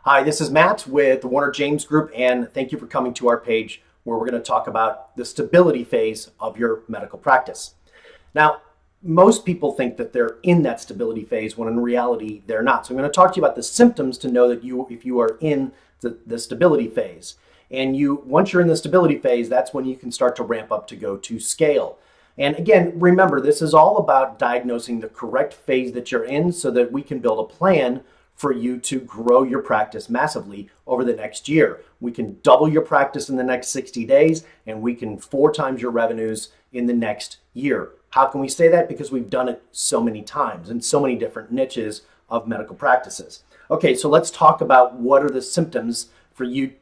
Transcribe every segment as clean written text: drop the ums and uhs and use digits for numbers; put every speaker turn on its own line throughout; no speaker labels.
Hi, this is Matt with the Warner James Group, and thank you for coming to our page where we're going to talk about the stability phase of your medical practice. Now, most people think that they're in that stability phase when in reality they're not. So I'm going to talk to you about the symptoms to know that if you are in the stability phase. And once you're in the stability phase, that's when you can start to ramp up to go to scale. And again, remember, this is all about diagnosing the correct phase that you're in so that we can build a plan for you to grow your practice massively over the next year. We can double your practice in the next 60 days, and we can 4 times your revenues in the next year. How can we say that? Because we've done it so many times in so many different niches of medical practices. Okay, so let's talk about what are the symptoms for you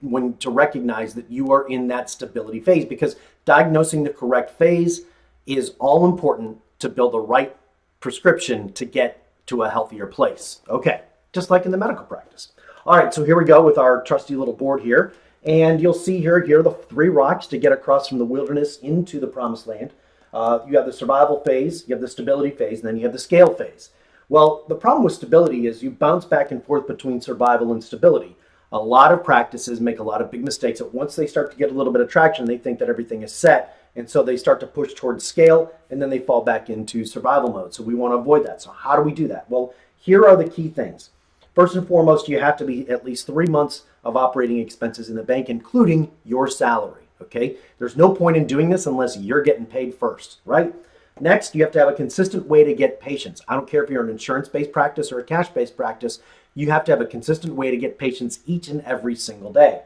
to recognize that you are in that stability phase, because diagnosing the correct phase is all important to build the right prescription to get to a healthier place. Okay, just like in the medical practice. All right, so here we go with our trusty little board here. And you'll see here are the 3 rocks to get across from the wilderness into the promised land. You have the survival phase, you have the stability phase, and then you have the scale phase. Well, the problem with stability is you bounce back and forth between survival and stability. A lot of practices make a lot of big mistakes that once they start to get a little bit of traction, they think that everything is set. And so they start to push towards scale, and then they fall back into survival mode. So we want to avoid that. So how do we do that? Well, here are the key things. First and foremost, you have to be at least 3 months of operating expenses in the bank, including your salary, okay? There's no point in doing this unless you're getting paid first, right? Next, you have to have a consistent way to get patients. I don't care if you're an insurance-based practice or a cash-based practice, you have to have a consistent way to get patients each and every single day.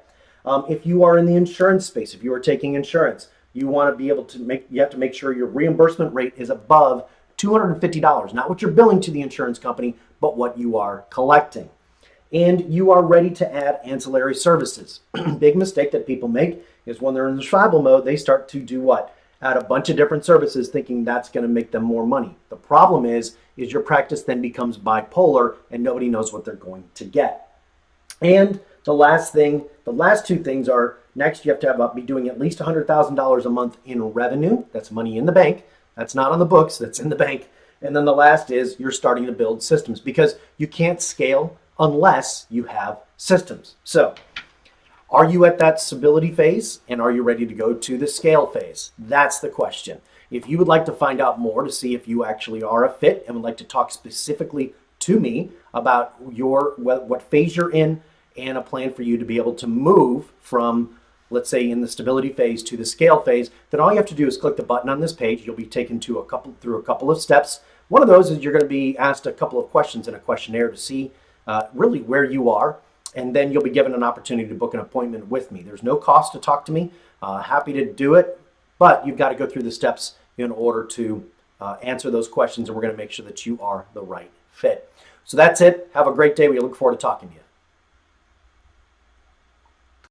If you are in the insurance space, if you are taking insurance, you want to be able to you have to make sure your reimbursement rate is above $250, not what you're billing to the insurance company, but what you are collecting. And you are ready to add ancillary services. Big mistake that people make is when they're in the survival mode, they start to do what? Add a bunch of different services thinking that's going to make them more money. The problem is your practice then becomes bipolar and nobody knows what they're going to get. And the last 2 things are, next you have to be doing at least $100,000 a month in revenue. That's money in the bank. That's not on the books, that's in the bank. And then the last is you're starting to build systems, because you can't scale unless you have systems. So are you at that stability phase, and are you ready to go to the scale phase? That's the question. If you would like to find out more to see if you actually are a fit and would like to talk specifically to me about what phase you're in and a plan for you to be able to move from, let's say, in the stability phase to the scale phase, then all you have to do is click the button on this page. You'll be taken through a couple of steps. One of those is you're going to be asked a couple of questions in a questionnaire to see really where you are, and then you'll be given an opportunity to book an appointment with me. There's no cost to talk to me. Happy to do it, but you've got to go through the steps in order to answer those questions, and we're going to make sure that you are the right fit. So that's it. Have a great day. We look forward to talking to you.